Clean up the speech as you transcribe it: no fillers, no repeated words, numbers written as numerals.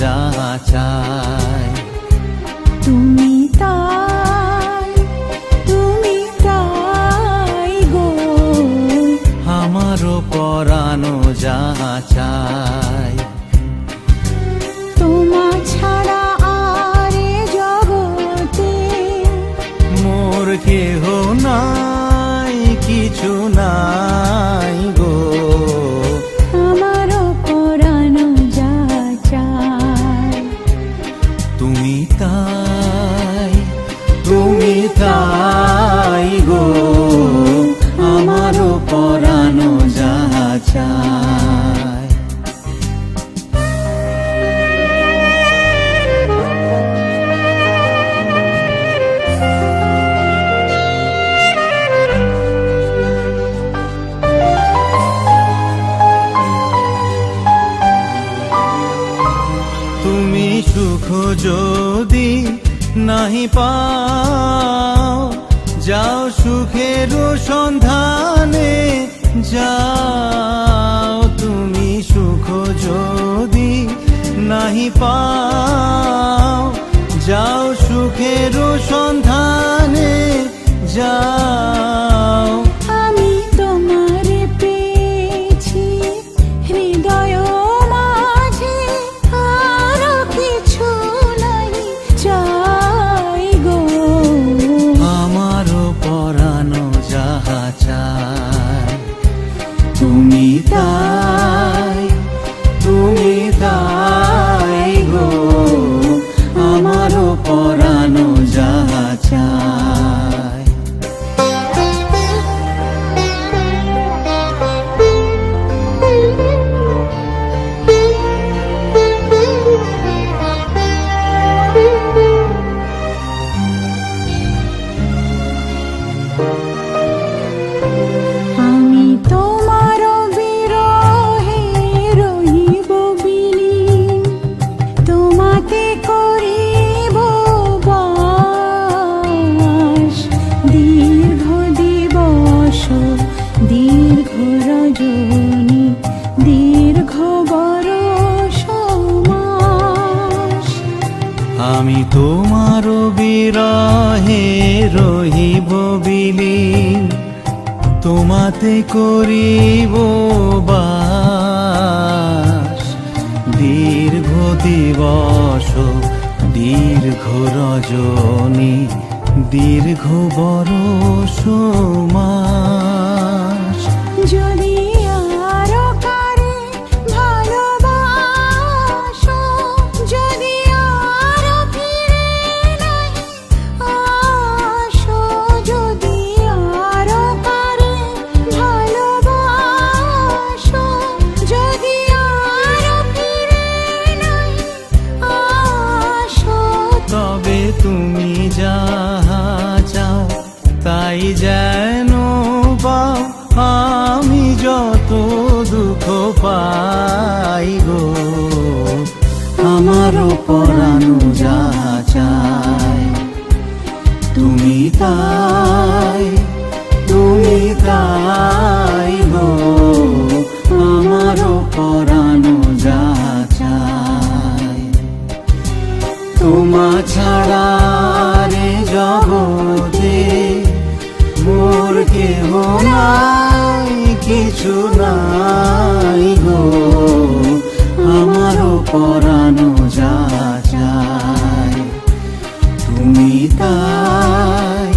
যা চাই। তুমি তাই গো, আমারও পরানো যা চাই। তোমা ছাড়া আর এ জগতে মোর কেহ নাই, কিছু নাই গো। আমারও পরানো যা চাই। তুমি তাই গো, আমারও পরানো যা চাই। তুমি সুখ যদি নাহি পাও, যাও সুখের সন্ধানে যাও। তুমি সুখ যদি নাহি পাও, যাও সুখের সন্ধানে যাও। আমি তোমারে পেয়েছি হৃদয় মাঝে, আরো কিছু নাই চাই গো। আমারও পরানো যাহা চাই। তুমি তাই গো, আমারও পরানো যাহা চাই। আমি তোমার বিরহে রহিব বিলীন, তোমাতে করিব বাস। দীর্ঘ দিবস দীর্ঘ রজনী, দীর্ঘ বরষ মাস। আমি তোমার বিরহে রহিব বিলীন, তোমাতে করিব বাস। দীর্ঘ দিবস দীর্ঘ রজনী, দীর্ঘ বরষ মাস। যদি আরো কারে ভালোবাসো, যদি আরো ফিরে নাহি আসো, যদি আরো কারে ভালোবাসো, যদি আরো ফিরে নাহি আসো, তবে তুমি যাহা চাও তাই যেন পাও। আমি যত দুঃখ পাই গো, আমারও পরানো যাহা চাই। তুমি তাই গো, আমারও পরানো যাহা চাই। তোমা ছাড়া রে জগতে মোর কেহ নাই, কিছু নাই গো। আমারও পরানো যা চাই। তুমি তাই